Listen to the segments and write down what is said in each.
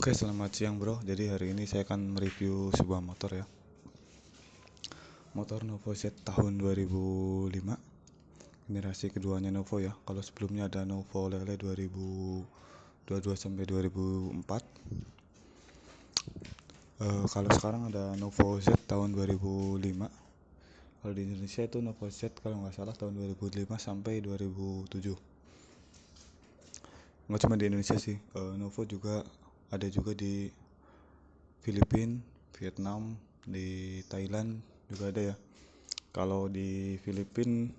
Oke, selamat siang bro. Jadi hari ini saya akan mereview sebuah motor ya. Motor Novo Z tahun 2005. Generasi keduanya Novo ya. Kalau sebelumnya ada Novo Lele 2022 sampai 2004. Kalau sekarang ada Novo Z tahun 2005. Kalau di Indonesia itu Novo Z kalau nggak salah tahun 2005 sampai 2007. Nggak cuma di Indonesia sih. Novo juga ada juga di Filipina, Vietnam, di Thailand juga ada ya. Kalau di Filipina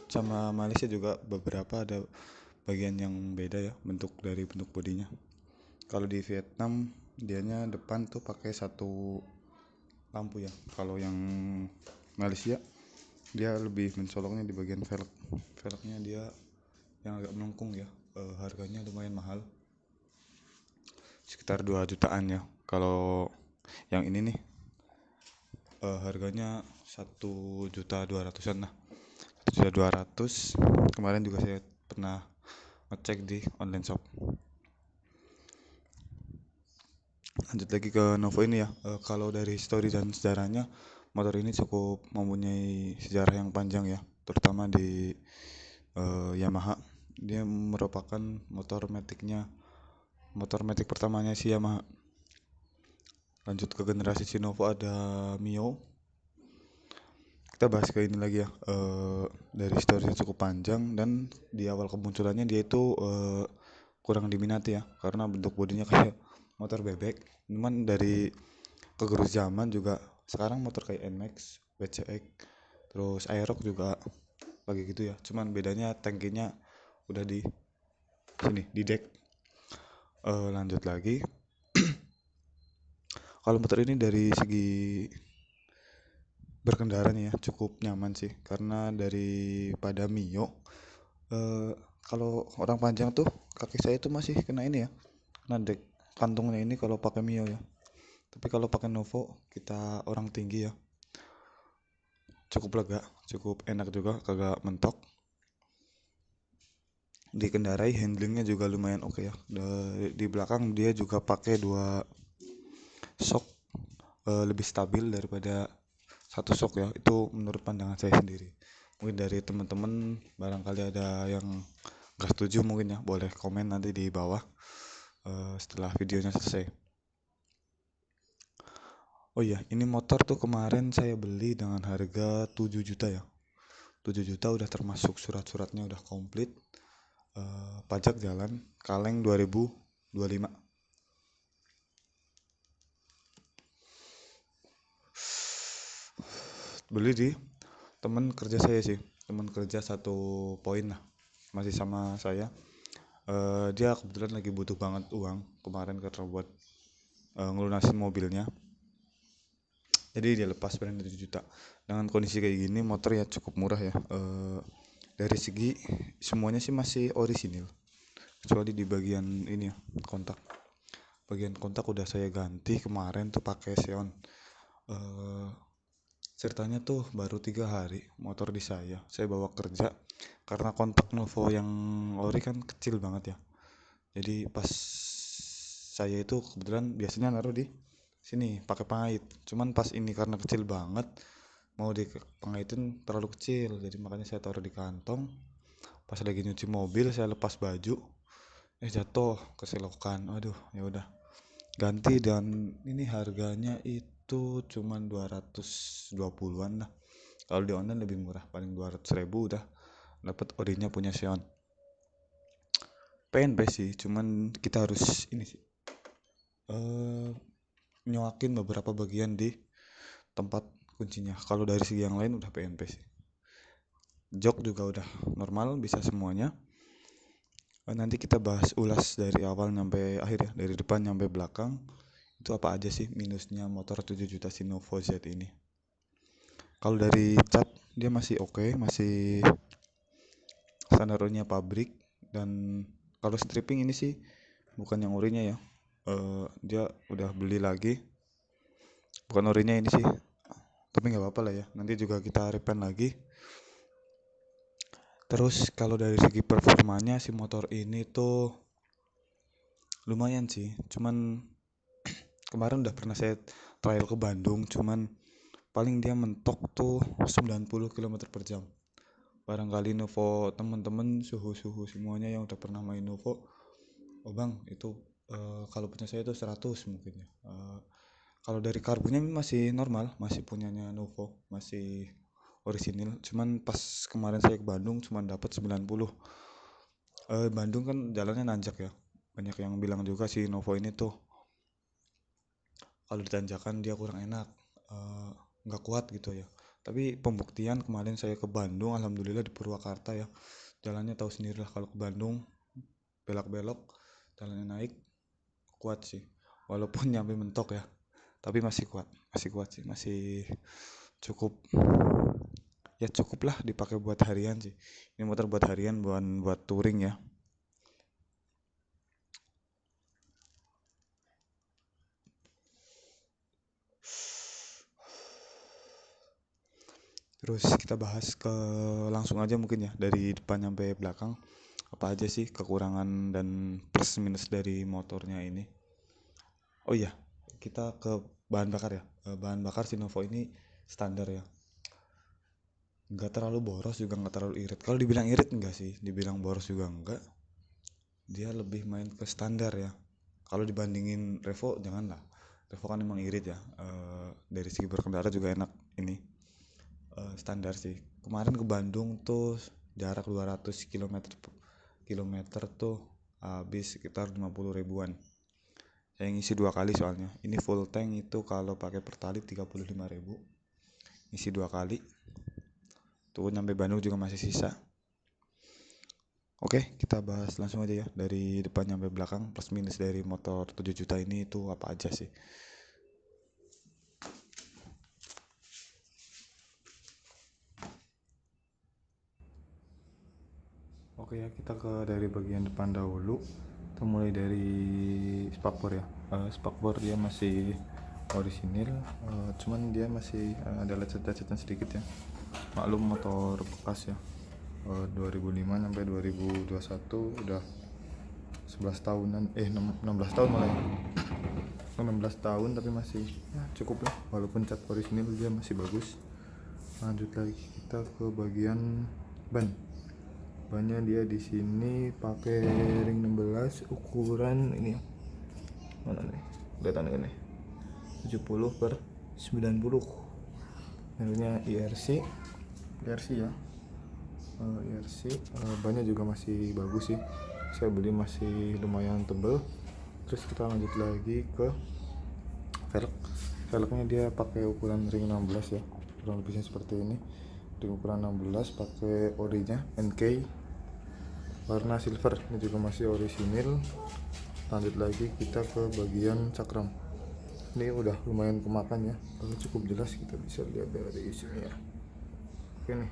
sama Malaysia juga beberapa ada bagian yang beda ya bentuk bodinya. Kalau di Vietnam dianya depan tuh pakai satu lampu ya. Kalau yang Malaysia dia lebih mencoloknya di bagian velg. Velgnya dia yang agak melengkung ya. Harganya lumayan mahal. Sekitar 2 jutaan ya. Kalau yang ini nih harganya 1.200.000-an lah. 1.200.000. Kemarin juga saya pernah ngecek di online shop. Lanjut lagi ke Novo ini ya. Kalau dari histori dan sejarahnya, motor ini cukup mempunyai sejarah yang panjang ya, terutama di Yamaha. Dia merupakan motor matic pertamanya si Yamaha. Lanjut ke generasi si Novo ada Mio. Kita bahas ke ini lagi ya. Dari historinya cukup panjang dan di awal kemunculannya dia itu kurang diminati ya, karena bentuk bodinya kayak motor bebek. Cuman dari kegerus zaman juga sekarang motor kayak NMAX, WCX, terus Aerox juga lagi gitu ya. Cuman bedanya tangkinya udah di sini di deck. Lanjut lagi. Kalau motor ini dari segi berkendara nih ya cukup nyaman sih, karena daripada Mio kalau orang panjang tuh kaki saya itu masih kena ini ya, kena deck kantungnya ini kalau pakai Mio ya. Tapi kalau pakai Novo kita orang tinggi ya, cukup lega, cukup enak juga, kagak mentok. Dikendarai handlingnya juga lumayan oke ya. Di belakang dia juga pakai 2 shock, lebih stabil daripada satu shock ya. Itu menurut pandangan saya sendiri. Mungkin dari teman-teman barangkali ada yang gak setuju, mungkin ya boleh komen nanti di bawah setelah videonya selesai. Oh iya, ini motor tuh kemarin saya beli dengan harga 7 juta ya. 7 juta udah termasuk surat-suratnya udah komplit. Pajak jalan, kaleng 2025. Beli di teman kerja saya sih, teman kerja satu poin lah, masih sama saya. Dia kebetulan lagi butuh banget uang kemarin karena buat ngelunasin mobilnya, jadi dia lepas brand 7 juta. Dengan kondisi kayak gini motor ya cukup murah ya. Dari segi semuanya sih masih orisinil, kecuali di bagian ini ya, bagian kontak udah saya ganti kemarin tuh pakai Xeon. Ceritanya tuh baru 3 hari motor di saya bawa kerja, karena kontak Novo yang ori kan kecil banget ya. Jadi pas saya itu kebetulan biasanya naruh di sini pakai pengait, cuman pas ini karena kecil banget mau dipengahitin terlalu kecil, jadi makanya saya taruh di kantong. Pas lagi nyuci mobil saya lepas baju, jatuh keselokan. Aduh, ya udah ganti, dan ini harganya itu cuman 220-an lah. Kalau di online lebih murah, paling 200.000 udah dapat orinya punya Xeon. PNP sih, cuman kita harus ini sih nyoakin beberapa bagian di tempat kuncinya. Kalau dari segi yang lain udah PNP sih. Jok juga udah normal, bisa semuanya. Nanti kita bahas ulas dari awal sampai akhir ya, dari depan sampai belakang. Itu apa aja sih minusnya motor 7 juta si Novo Z ini. Kalau dari cat dia masih oke, masih standarnya pabrik. Dan kalau stripping ini sih bukan yang orinya ya. Dia udah beli lagi, bukan orinya ini sih, tapi nggak apa-apa lah ya, nanti juga kita repaint lagi. Terus kalau dari segi performanya si motor ini tuh lumayan sih, cuman kemarin udah pernah saya trial ke Bandung, cuman paling dia mentok tuh 90 km per jam. Barangkali Novo temen-temen suhu-suhu semuanya yang udah pernah main Novo, oh bang itu kalau punya saya itu 100 mungkin ya. Kalau dari karbunya masih normal, masih punyanya Novo, masih orisinil. Cuman pas kemarin saya ke Bandung cuman dapat 90. Bandung kan jalannya nanjak ya. Banyak yang bilang juga si Novo ini tuh kalau ditanjakan dia kurang enak, nggak kuat gitu ya. Tapi pembuktian kemarin saya ke Bandung, alhamdulillah di Purwakarta ya. Jalannya tahu sendirilah kalau ke Bandung belok-belok, jalannya naik, kuat sih. Walaupun nyampe mentok ya, tapi masih kuat sih, masih cukup, ya cukup lah dipakai buat harian sih. Ini motor buat harian, bukan buat touring ya. Terus kita bahas ke langsung aja mungkin ya, dari depan sampai belakang apa aja sih kekurangan dan plus minus dari motornya ini. Oh iya, kita ke bahan bakar ya. Bahan bakar si Novo ini standar ya, nggak terlalu boros juga nggak terlalu irit. Kalau dibilang irit enggak sih, dibilang boros juga enggak, dia lebih main ke standar ya. Kalau dibandingin Revo janganlah, Revo kan emang irit ya. Dari segi berkendara juga enak ini. Standar sih. Kemarin ke Bandung tuh jarak 200 kilometer tuh habis sekitar 50 ribuan. Saya ngisi 2 kali soalnya. Ini full tank itu kalau pakai pertalite 35.000. Ngisi 2 kali. Tuh nyampe Bandung juga masih sisa. Oke, kita bahas langsung aja ya, dari depan nyampe belakang plus minus dari motor 7 juta ini itu apa aja sih. Oke ya, kita ke dari bagian depan dahulu. Kita mulai dari spakbor ya. Spakbor dia masih orisinil, cuman dia masih ada lecet-lecetan sedikit ya. Maklum motor bekas ya. 2005 sampai 2021 udah 11 tahunan, 16 tahun malah ya. 16 tahun tapi masih ya, cukup lah, walaupun cat orisinil dia masih bagus. Lanjut lagi kita ke bagian bannya dia di sini pakai ring 16 ukuran ini ya, mana nih kelihatan ini 70/90, menunya IRC ya. IRC, bannya juga masih bagus sih, saya beli masih lumayan tebel. Terus kita lanjut lagi ke velgnya, dia pakai ukuran ring 16 ya, kurang lebihnya seperti ini. Ring ukuran 16 pakai orinya NK warna silver, ini juga masih orisinil. Lanjut lagi kita ke bagian cakram, ini udah lumayan kemakan ya, cukup jelas kita bisa lihat dari sini ya. Oke nih,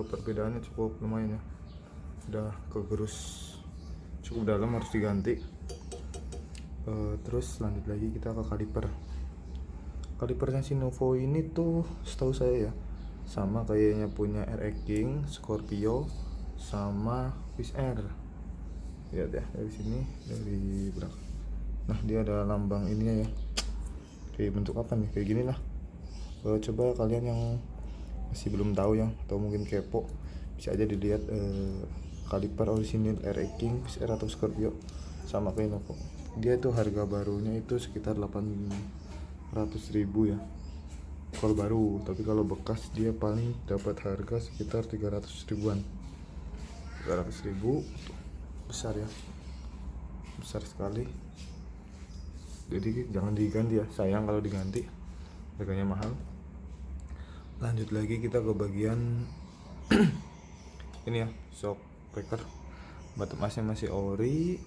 perbedaannya cukup lumayan ya, udah kegerus cukup dalam, harus diganti. Terus lanjut lagi kita ke kalipernya si Novo ini tuh setahu saya ya sama kayaknya punya RX King, Scorpio sama Wizz Air. Lihat ya dari sini, dari belakang. Nah dia ada lambang ininya ya, kayak bentuk apa nih, kayak gini lah. Coba kalian yang masih belum tahu ya, atau mungkin kepo, bisa aja dilihat kaliper orisinil RX King, Wizz Air atau Scorpio sama kayak Novo. Dia tuh harga barunya itu sekitar 800.000 ya kalau baru, tapi kalau bekas dia paling dapat harga sekitar 300 ribuan. 300.000 besar ya, besar sekali. Jadi jangan diganti ya, sayang kalau diganti, harganya mahal. Lanjut lagi kita ke bagian ini ya, shock breaker. Batu masnya masih ori,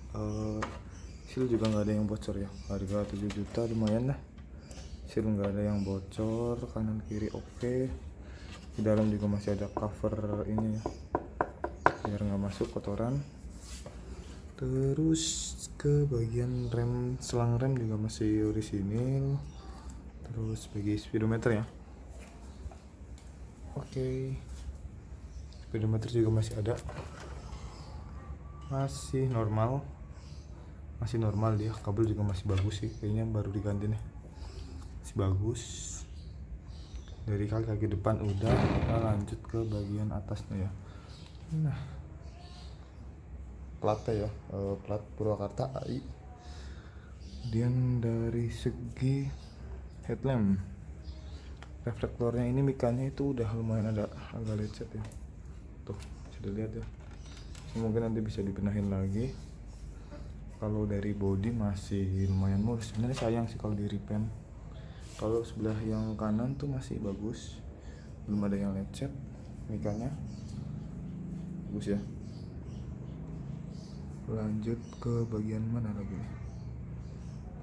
seal juga nggak ada yang bocor ya, harga 7 juta lumayan lah. Seal nggak ada yang bocor, kanan kiri oke. Di dalam juga masih ada cover ini ya, biar nggak masuk kotoran. Terus ke bagian rem, selang rem juga masih orisinil. Terus bagi speedometer ya, oke. Speedometer juga masih ada, masih normal. masih normal, dia kabel juga masih bagus sih, kayaknya baru diganti nih, masih bagus. Dari kaki depan udah, kita lanjut ke bagian atasnya ya. Nah, platnya ya, plat Purwakarta AI. Kemudian dari segi headlamp, reflektornya ini mikanya itu udah lumayan agak lecet ya, tuh bisa dilihat ya, mungkin nanti bisa dibenahin lagi. Kalau dari body masih lumayan mulus, sebenarnya sayang sih kalau di repaint. Kalau sebelah yang kanan tuh masih bagus, belum ada yang lecet, mikanya bagus ya. Lanjut ke bagian mana lagi,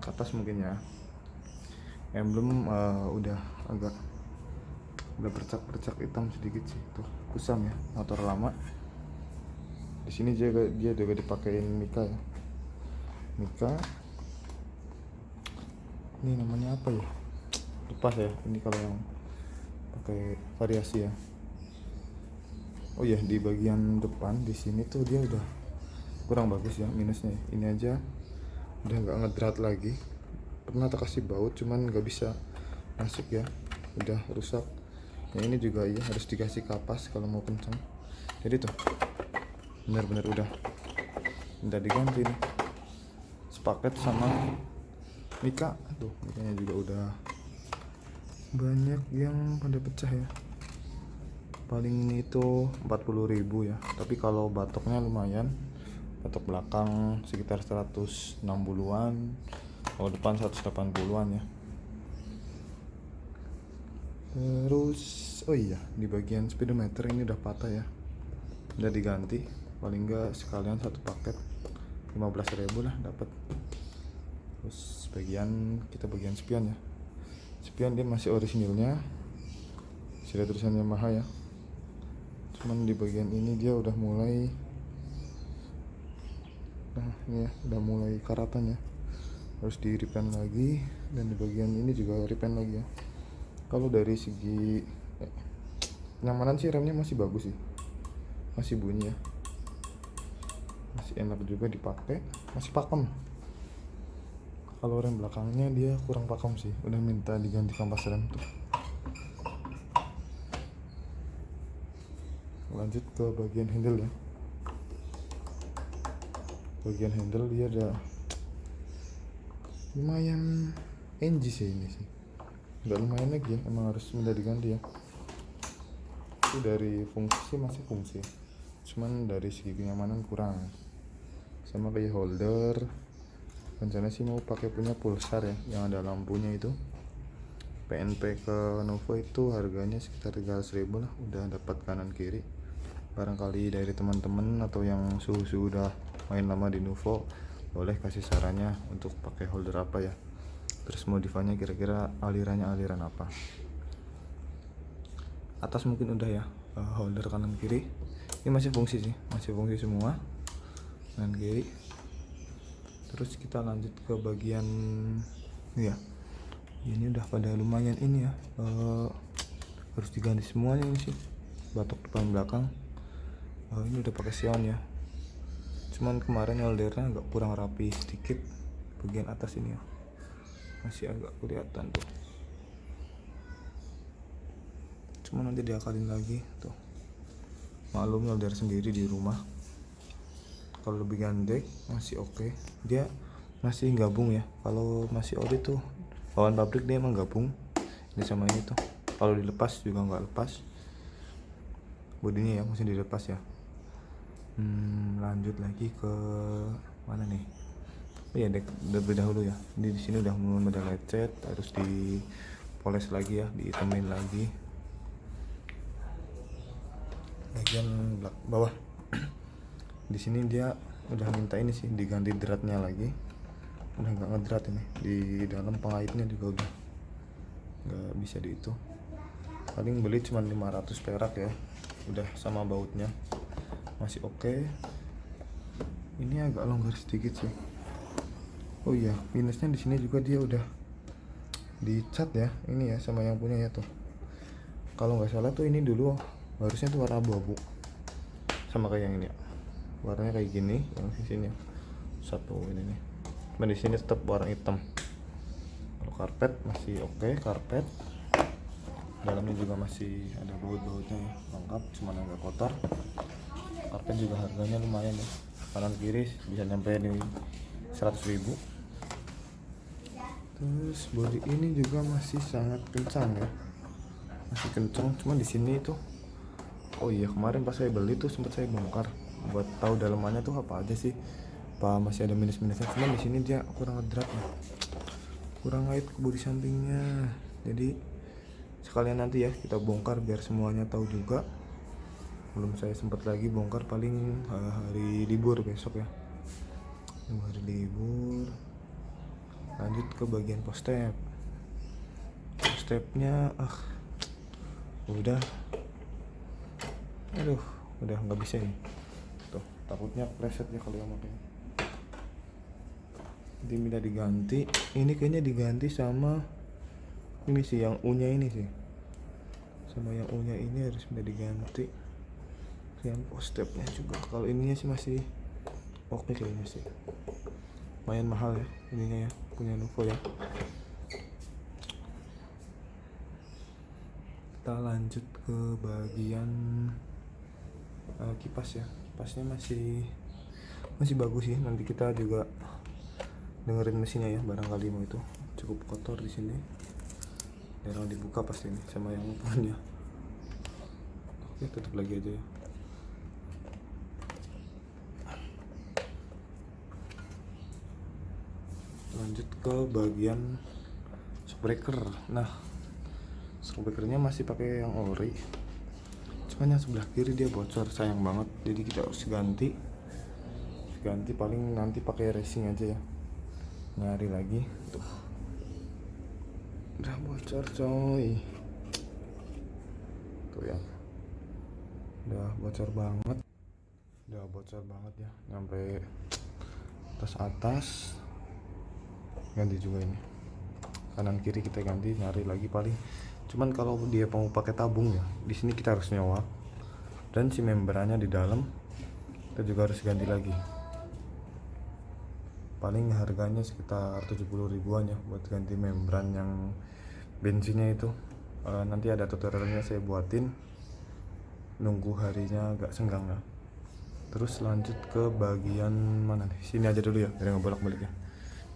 ke atas mungkin ya. Emblem udah bercak hitam sedikit sih, tuh kusam ya, motor lama. Di sini dia juga dipakein mika ya, mika ini namanya apa ya, lepas ya ini kalau yang pakai variasi ya. Oh ya, di bagian depan di sini tuh dia udah kurang bagus ya, minusnya ini aja udah nggak ngedrat lagi. Pernah tak kasih baut cuman nggak bisa masuk ya, udah rusak. Yang ini juga ya harus dikasih kapas kalau mau kencang. Jadi tuh bener-bener udah diganti nih, sepaket sama mika. Tuh mikanya juga udah banyak yang pada pecah ya. Paling ini tuh 40.000 ya, tapi kalau batoknya lumayan, batok belakang sekitar 160-an, kalau depan 180-an ya. Terus oh iya, di bagian speedometer ini udah patah ya, udah diganti. Paling enggak sekalian satu paket 15.000 lah dapat. Terus bagian spion ya, spion dia masih orisinilnya, masih ada tulisan Yamaha ya. Cuman di bagian ini dia udah mulai, nah ini ya udah mulai karatan ya, harus di repaint lagi. Dan di bagian ini juga repaint lagi ya. Kalau dari segi kenyamanan sih remnya masih bagus sih, masih bunyi ya, masih enak juga dipakai, masih pakem. Kalau rem belakangnya dia kurang pakem sih, udah minta diganti kampas rem tuh. Lanjut ke bagian handle ya. Bagian handle dia ada lumayan NG sih ini sih, nggak lumayan lagi ya, emang harus minta diganti ya. Itu dari fungsi masih fungsi, cuman dari segi kenyamanan kurang. Sama kayak holder, rencana sih mau pakai punya Pulsar ya, yang ada lampunya itu. PNP ke Novo itu harganya sekitar 300.000 lah, udah dapat kanan kiri. Barangkali dari teman-teman atau yang sudah main lama di Novo boleh kasih sarannya untuk pakai holder apa ya, terus modifannya kira-kira aliran apa. Atas mungkin udah ya, holder kanan kiri ini masih fungsi sih, masih fungsi semua kanan kiri. Terus kita lanjut ke bagian ya, ini udah pada lumayan ini ya, harus diganti semuanya ini sih, batok depan belakang. Ini udah pakai Sion ya, cuman kemarin holdernya agak kurang rapi sedikit, bagian atas ini ya masih agak kelihatan tuh, cuman nanti diakalin lagi tuh. Maklum holder sendiri di rumah, kalau lebih gandeng masih oke. Dia masih gabung ya, kalau masih ori tuh bawaan pabrik dia emang gabung ini sama ini tuh. Kalau dilepas juga nggak lepas, bodinya ya masih dilepas ya. Lanjut lagi ke mana nih? Oh ya, lebih dahulu ya. Di sini udah mulai ada lecet, harus dipoles lagi ya, dihitamin lagi. Bagian bawah di sini dia udah minta ini sih diganti dratnya lagi, udah nggak ngedrat ini. Di dalam pengaitnya juga udah nggak bisa di itu. Paling beli cuma 500 perak ya, udah sama bautnya masih oke. Ini agak longgar sedikit sih. Oh iya, minusnya di sini juga dia udah dicat ya, ini ya sama yang punya ya tuh. Kalau nggak salah tuh ini dulu harusnya tuh warna abu-abu, sama kayak yang ini ya, warnanya kayak gini yang di sini satu ini nih. cuma di sini tetap warna hitam. Kalau karpet masih oke, karpet dalamnya juga masih ada baut-bautnya ya, lengkap, cuma agak kotor. Karpet juga harganya lumayan ya, kanan kiri bisa nyampe di 100.000. Terus bodi ini juga masih sangat kencang ya, masih kencang. Cuma di sini tuh, oh iya, kemarin pas saya beli tuh sempat saya bongkar buat tahu dalamannya tuh apa aja sih, apa masih ada minus-minusnya. Cuma di sini dia kurang ngedrat ya, kurang ngait ke bodi sampingnya. Jadi sekalian nanti ya kita bongkar biar semuanya tahu juga. Belum saya sempat lagi bongkar, paling hari libur besok ya, hari libur. Lanjut ke bagian postep. Postepnya udah nggak bisa ini tuh, takutnya preset ya kalau yang pakai. Nanti minta diganti, ini kayaknya diganti sama ini sih, yang U nya ini sih, sama yang U nya ini harus minta diganti. Yang postepnya juga, kalau ininya sih masih oke kayaknya sih, lumayan mahal ya ininya ya, punya Nuvo ya. Kita lanjut ke bagian kipas ya. Kipasnya masih bagus sih, nanti kita juga dengerin mesinnya ya, barangkali mau itu cukup kotor di sini, jarang dibuka pasti ini sama yang punya. Oke, tutup lagi aja ya. Lanjut ke bagian shockbreaker. Nah, shockbreakernya masih pakai yang ori, cuman yang sebelah kiri dia bocor, sayang banget. Jadi kita harus ganti paling nanti pakai racing aja ya, nyari lagi. Tuh, udah bocor coy, tuh ya, udah bocor banget ya, nyampe atas. Ganti juga ini, kanan kiri kita ganti, nyari lagi paling. Cuman kalau dia mau pakai tabung ya, di sini kita harus nyewa, dan si membrannya di dalam kita juga harus ganti lagi. Paling harganya sekitar 70 ribuan ya buat ganti membran yang bensinnya itu. Nanti ada tutorialnya saya buatin, nunggu harinya agak senggang ya. Terus lanjut ke bagian mana nih, sini aja dulu ya biar nggak bolak-balik ya.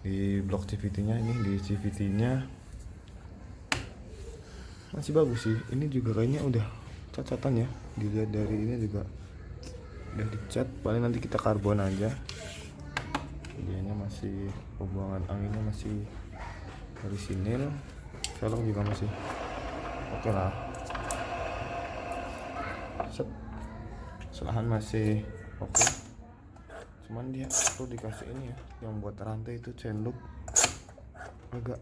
Di blok CVT-nya ini, di CVT-nya masih bagus sih. Ini juga kayaknya udah cacatan ya, dilihat dari ini juga udah dicat. Paling nanti kita karbon aja, dianya masih, pembuangan anginnya masih orisinil, velg juga masih oke lah. Selahan masih oke. Cuman dia perlu dikasih ini ya, yang buat rantai itu chain loop agak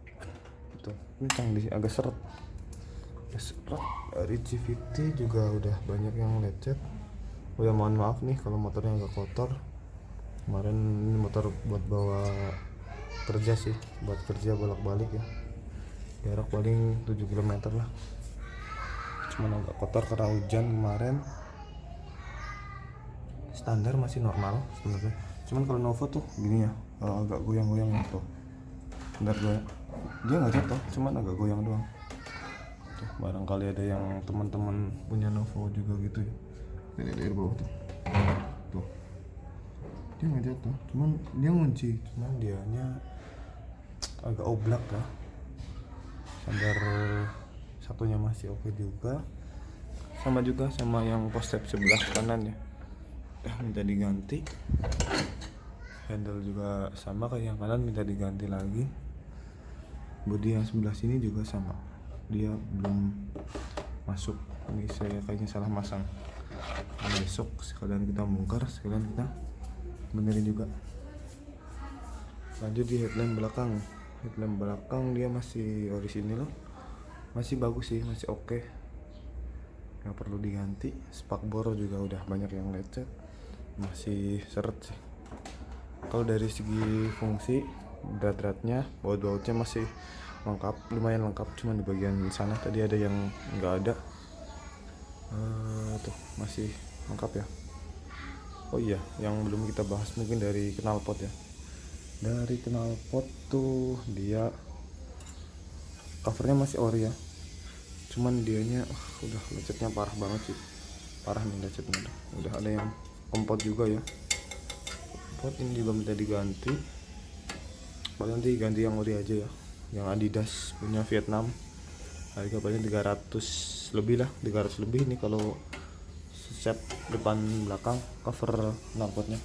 itu kencang, agak seret. Dari CVT juga udah banyak yang lecet. Oh ya, mohon maaf nih kalau motornya agak kotor. Kemarin ini motor buat bawa kerja sih, buat kerja bolak-balik ya, jarak paling 7 km lah. Cuman agak kotor karena hujan kemarin. Standar masih normal sebenarnya, cuman kalau Novo tuh gini ya, agak goyang-goyang gitu. Standar dia nggak jatuh, cuman agak goyang doang. Tuh, barangkali ada yang teman-teman punya Novo juga gitu ya. Ini dari bawah tuh, dia nggak jatuh, cuman dia ngunci, cuman dianya agak oblak ya. Standar satunya masih oke juga, sama juga sama yang postep sebelah kanan ya, minta diganti. Handle juga sama kayak yang kanan, minta diganti lagi. Bodi yang sebelah sini juga sama, dia belum masuk. Ini saya kayaknya salah masang. Besok sekalian kita bongkar, sekalian kita benerin juga. Lanjut di headlamp belakang dia masih orisinil, masih bagus sih, masih oke, nggak perlu diganti. Spakbor juga udah banyak yang lecet, masih seret sih. Kalau dari segi fungsi, drat-dratnya, baut-bautnya masih lengkap, lumayan lengkap. Cuma di bagian sana tadi ada yang nggak ada. Tuh masih lengkap ya. Oh iya, yang belum kita bahas mungkin dari knalpot ya. Dari knalpot tuh dia covernya masih ori ya, cuman dianya udah lecetnya parah banget sih, parah nih lecetnya. Udah ada yang kompot juga ya, kompot ini juga minta diganti. Paling nanti ganti yang ori aja ya, yang Adidas punya Vietnam, harga paling 300 lebih lah, 300 lebih nih kalau set depan belakang cover knalpotnya.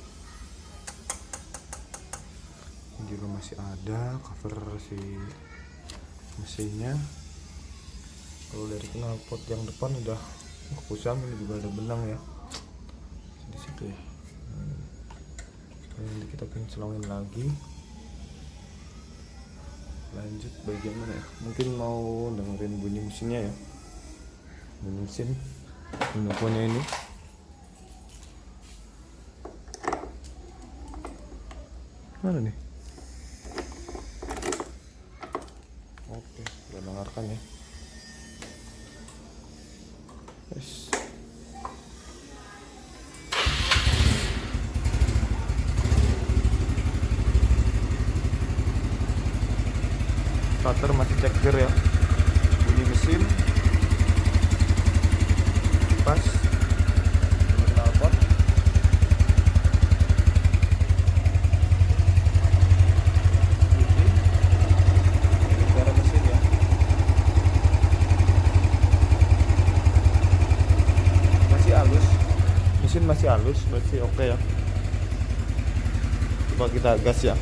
Ini juga masih ada cover si mesinnya. Kalau dari knalpot yang depan udah kusam, ini juga ada benang ya di situ ya. Nanti kita kinclongin lagi. Lanjut bagian mana ya, mungkin mau dengerin bunyi mesinnya ya, bunyi mesin infonya ini. Mana nih? Oke, udah dengarkan ya. Yes. Starter masih cek gear ya. Bunyi mesin pas knalpot. Suara mesin ya. Masih halus. Mesin masih halus, masih oke ya. Coba kita gas ya.